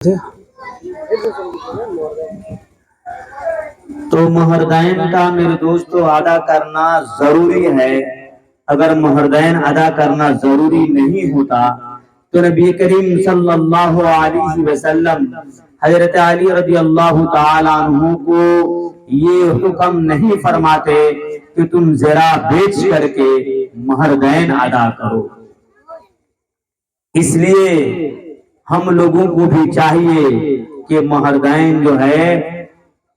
تو مہردین کا میرے دوستو ادا کرنا ضروری ہے۔ اگر مہردین ادا کرنا ضروری نہیں ہوتا تو نبی کریم صلی اللہ علیہ وسلم حضرت علی رضی اللہ تعالی عنہ کو یہ حکم نہیں فرماتے کہ تم زرع بیچ کر کے مہردین ادا کرو۔ اس لیے ہم لوگوں کو بھی چاہیے کہ مہردین جو ہے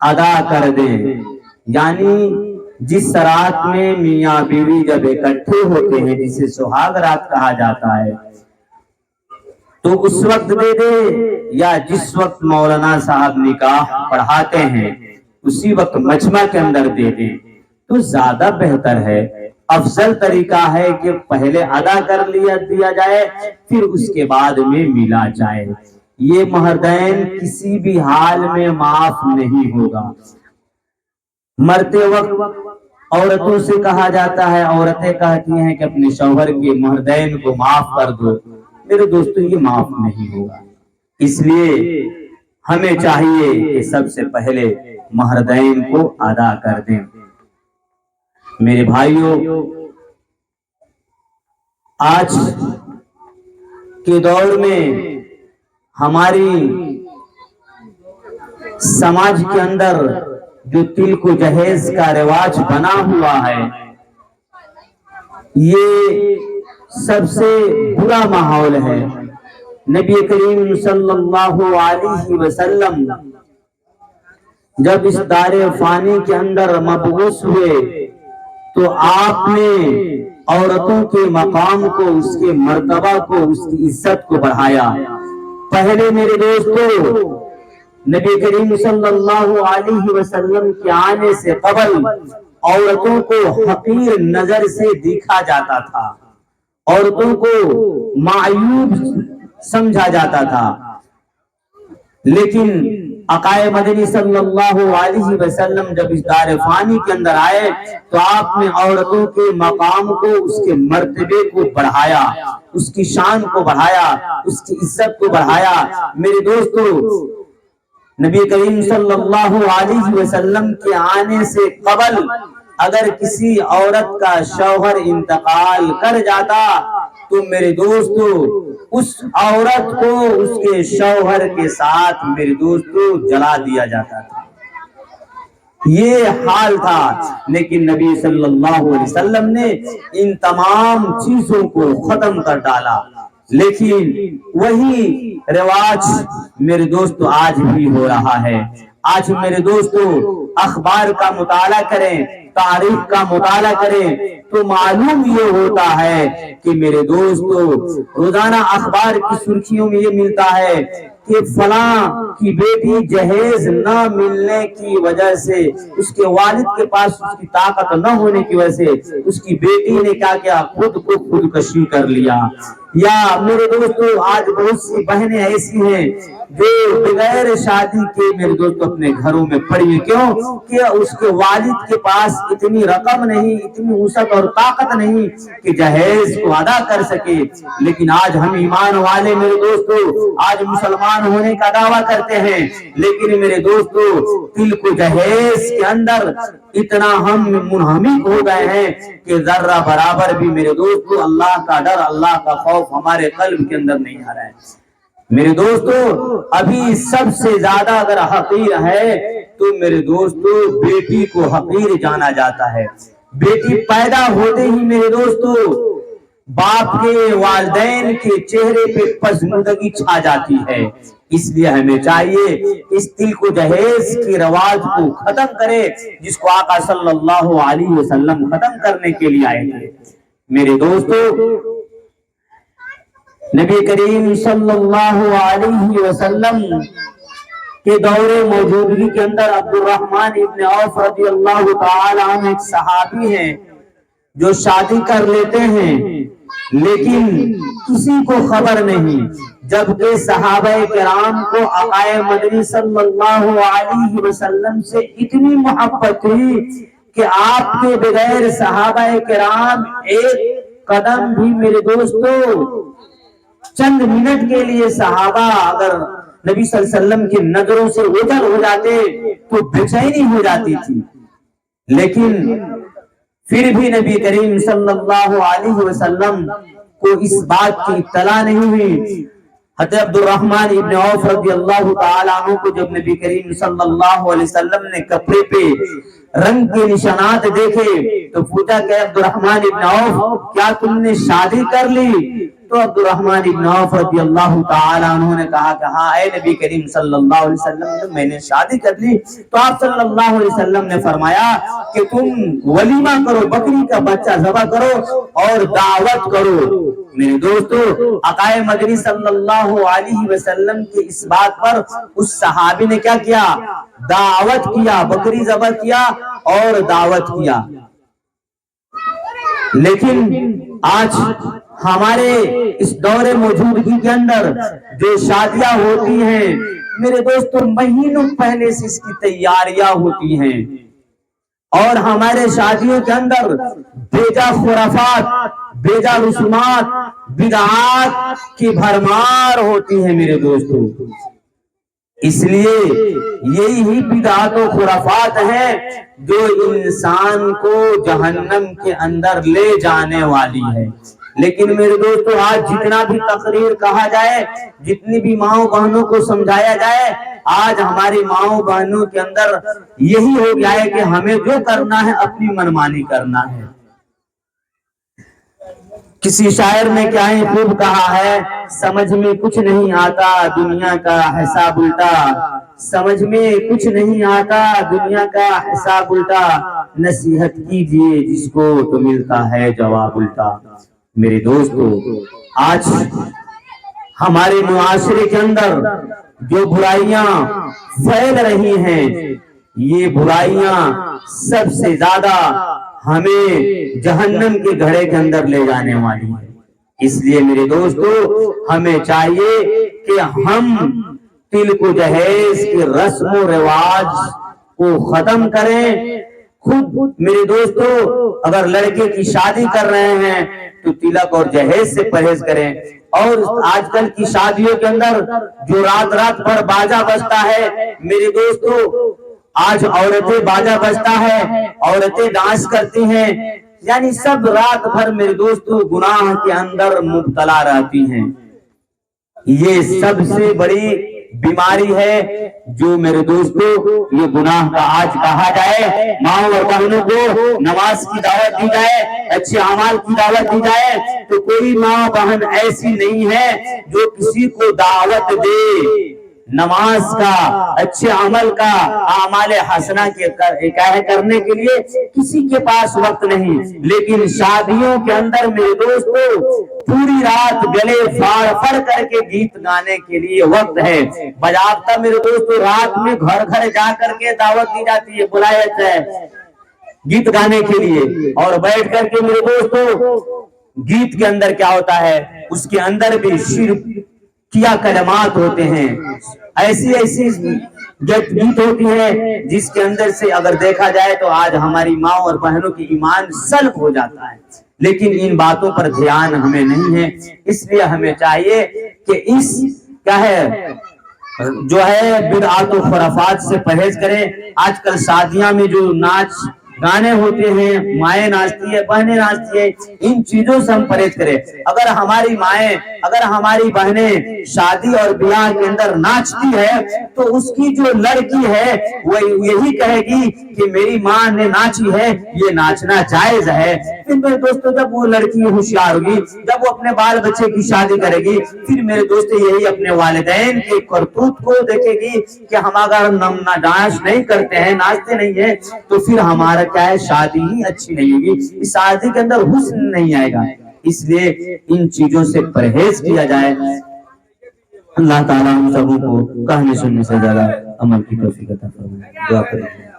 ادا کر دیں، یعنی جس رات میں میاں بیوی جب اکٹھے ہوتے ہیں جسے سہاگ رات کہا جاتا ہے تو اس وقت دے دے، یا جس وقت مولانا صاحب نکاح پڑھاتے ہیں اسی وقت مجمع کے اندر دے دیں تو زیادہ بہتر ہے۔ افضل طریقہ ہے کہ پہلے ادا کر دیا جائے پھر اس کے بعد میں ملا جائے۔ یہ مہردین کسی بھی حال میں معاف نہیں ہوگا۔ مرتے وقت عورتوں سے کہا جاتا ہے، عورتیں کہتی ہیں کہ اپنے شوہر کے مہردین کو معاف کر دو، میرے دوستو یہ معاف نہیں ہوگا۔ اس لیے ہمیں چاہیے کہ سب سے پہلے مہردین کو ادا کر دیں۔ میرے بھائیوں، آج کے دور میں ہماری سماج کے اندر جو تلک و جہیز کا رواج بنا ہوا ہے، یہ سب سے برا ماحول ہے۔ نبی کریم صلی اللہ علیہ وسلم جب اس دار فانی کے اندر مبعوث ہوئے تو آپ نے عورتوں کے مقام کو، اس کے مرتبہ کو، اس کی عزت کو بڑھایا۔ پہلے میرے دوستو نبی کریم صلی اللہ علیہ وسلم کے آنے سے قبل عورتوں کو حقیر نظر سے دیکھا جاتا تھا، عورتوں کو معیوب سمجھا جاتا تھا، لیکن آقائے مدنی صلی اللہ علیہ وسلم جب اس دار فانی کے اندر آئے تو آپ نے عورتوں کے مقام کو، اس کے مرتبے کو بڑھایا، اس کی شان کو بڑھایا، اس کی عزت کو بڑھایا۔ میرے دوستو نبی کریم صلی اللہ علیہ وسلم کے آنے سے قبل اگر کسی عورت کا شوہر انتقال کر جاتا تو میرے دوستو اس عورت کو اس کے شوہر کے ساتھ میرے دوستو جلا دیا جاتا تھا، یہ حال تھا۔ لیکن نبی صلی اللہ علیہ وسلم نے ان تمام چیزوں کو ختم کر ڈالا، لیکن وہی رواج میرے دوستو آج بھی ہو رہا ہے۔ آج میرے دوستو اخبار کا مطالعہ کریں، تاریخ کا مطالعہ کریں تو معلوم یہ ہوتا ہے کہ میرے دوستو روزانہ اخبار کی سرخیوں میں یہ ملتا ہے کہ فلاں کی بیٹی جہیز نہ ملنے کی وجہ سے، اس کے والد کے پاس اس کی طاقت نہ ہونے کی وجہ سے اس کی بیٹی نے کیا کیا، خود کو خودکشی کر لیا۔ یا میرے دوستو آج بہت سی بہنیں ایسی ہیں جو بغیر شادی کے میرے دوستو اپنے گھروں میں پڑی ہیں، کیوں کہ اس کے والد کے پاس اتنی رقم نہیں، اتنی وسعت اور طاقت نہیں کہ جہیز کو ادا کر سکے۔ لیکن آج ہم ایمان والے میرے دوستو آج مسلمان ہونے کا دعویٰ کرتے ہیں، لیکن میرے دوستو تلک و جہیز کے اندر اتنا ہم منہمک ہو گئے ہیں کہ ذرہ برابر بھی میرے دوستو اللہ کا ڈر، اللہ کا خوف ہمارے قلب کے اندر نہیں آ رہا ہے۔ میرے دوستو ابھی سب سے زیادہ اگر حقیر ہے تو میرے دوستو بیٹی کو حقیر جانا جاتا ہے۔ بیٹی پیدا ہوتے ہی میرے دوستو باپ کے، والدین کے چہرے پہ پژمردگی چھا جاتی ہے۔ اس لیے ہمیں چاہیے اس تلک و جہیز کے رواج کو ختم کرے جس کو آقا صلی اللہ علیہ وسلم ختم کرنے کے لیے آئے تھے۔ میرے دوستو نبی کریم صلی اللہ علیہ وسلم کے دور موجودگی کے اندر عبد الرحمن ابن عوف رضی اللہ تعالی عنہ ایک صحابی ہیں جو شادی کر لیتے ہیں لیکن کسی کو خبر نہیں، جبکہ صحابہ کرام کو آقائے مدنی صلی اللہ علیہ وسلم سے اتنی محبت تھی کہ آپ کے بغیر صحابہ کرام ایک قدم بھی میرے دوستو چند منٹ کے لیے صحابہ اگر نبی صلی اللہ علیہ وسلم کی نظروں سے اوجھل ہو جاتے تو بے چینی ہو جاتی تھی، لیکن پھر بھی نبی کریم صلی اللہ علیہ وسلم کو اس بات کی اطلاع نہیں ہوئی۔ حضرت عبد الرحمن ابن عوف رضی اللہ تعالیٰ عنہ کو جب نبی کریم صلی اللہ علیہ وسلم نے کپڑے پہ رنگ کے نشانات دیکھے تو پوچھا کہ عبد الرحمن ابن عوف کیا تم نے شادی کر لی؟ تو عبد الرحمن ابن عوف رضی اللہ تعالیٰ عنہ نے کہا کہ ہاں اے نبی کریم صلی اللہ علیہ وسلم میں نے شادی کر لی۔ تو آپ صلی اللہ علیہ وسلم نے فرمایا کہ تم ولیمہ کرو، بکری کا بچہ ذبح کرو اور دعوت کرو۔ میرے دوستو، آقا مدنی صلی اللہ علیہ وسلم کی اس بات پر اس صحابی نے کیا کیا؟ دعوت کیا، بکری ذبح کیا اور دعوت کیا۔ لیکن آج ہمارے اس دور موجودگی کے اندر جو شادیاں ہوتی ہیں میرے دوستو، مہینوں پہلے سے اس کی تیاریاں ہوتی ہیں، اور ہمارے شادیوں کے اندر بیجا خرافات، بیجا رسومات، بدعات کی بھرمار ہوتی ہے میرے دوستو۔ اس لیے یہی بدعات و خرافات ہیں جو انسان کو جہنم کے اندر لے جانے والی ہے۔ لیکن میرے دوستو، آج جتنا بھی تقریر کہا جائے، جتنی بھی ماؤں بہنوں کو سمجھایا جائے، آج ہماری ماؤں بہنوں کے اندر یہی ہو گیا ہے کہ ہمیں جو کرنا ہے اپنی منمانی کرنا ہے۔ کسی شاعر نے کیا ہی خوب کہا ہے، سمجھ میں کچھ نہیں آتا دنیا کا حساب الٹا، سمجھ میں کچھ نہیں آتا دنیا کا حساب الٹا، نصیحت کیجئے جس کو تو ملتا ہے جواب الٹا۔ میرے دوستو، آج ہمارے معاشرے کے اندر جو برائیاں پھیل رہی ہیں، یہ برائیاں سب سے زیادہ ہمیں جہنم کے گھڑے کے اندر لے جانے والی ہے۔ اس لیے میرے دوستو، ہمیں چاہیے کہ ہم تل کو جہیز کے رسم و رواج کو ختم کریں۔ خود میرے دوستو، اگر لڑکے کی شادی کر رہے ہیں تو تلک اور جہیز سے پرہیز کریں۔ اور آج کل کی شادیوں کے اندر جو رات رات بھر باجا بجتا ہے میرے دوستو، آج عورتیں باجا بجتا ہے، عورتیں ڈانس کرتی ہیں، یعنی سب رات بھر میرے دوستو گناہ کے اندر مبتلا رہتی ہیں۔ یہ سب سے بڑی بیماری ہے جو میرے دوستو یہ گناہ کا آج کہا جائے۔ ماں اور بہنوں کو نماز کی دعوت دی جائے، اچھے اعمال کی دعوت دی جائے، تو کوئی ماں بہن ایسی نہیں ہے جو کسی کو دعوت دے نماز کا، اچھے عمل کا، اعمال حسنہ کے کرنے کے لیے کسی کے پاس وقت نہیں۔ لیکن شادیوں کے اندر میرے دوستو پوری رات گلے پھاڑ پھاڑ کر کے گیت گانے کے لیے وقت ہے۔ بجاتا میرے دوستو رات میں گھر گھر جا کر کے دعوت دی جاتی ہے، بلایا جاتا ہے گیت گانے کے لیے، اور بیٹھ کر کے میرے دوستو گیت کے اندر کیا ہوتا ہے، اس کے اندر بھی شرک کیا کلمات ہوتے ہیں، ایسی ایسی گیت ہوتی ہے جس کے اندر سے اگر دیکھا جائے تو آج ہماری ماں اور بہنوں کی ایمان سلب ہو جاتا ہے۔ لیکن ان باتوں پر دھیان ہمیں نہیں ہے، اس لیے ہمیں چاہیے کہ اس کیا ہے جو ہے بدعات و خرافات سے پرہیز کریں۔ آج کل شادیاں میں جو ناچ گانے ہوتے ہیں، مائیں ناچتی ہے، بہنیں ناچتی ہے، ان چیزوں سے ہم پرہیز کریں۔ اگر ہماری مائیں، اگر ہماری بہنیں شادی اور بیاہ کے اندر ناچتی ہے تو اس کی جو لڑکی ہے وہ یہی کہے گی کہ میری ماں نے ناچی ہے، یہ ناچنا جائز ہے۔ پھر میرے دوستو جب وہ لڑکی ہوشیار ہوگی، جب وہ اپنے بال بچے کی شادی کرے گی، پھر میرے دوستو یہی اپنے والدین کے کرتوت کو دیکھے گی کہ ہم اگر ڈانس نہیں کرتے ہیں، ناچتے نہیں ہیں، تو پھر ہمارا کیا ہے شادی ہی اچھی نہیں ہوگی، اس شادی کے اندر حسن نہیں آئے گا۔ اس لیے ان چیزوں سے پرہیز کیا جائے۔ اللہ تعالیٰ ہم سبوں کو کہنے سننے سے زیادہ عمل کی توفیق عطا فرمائے۔ دعا کریں۔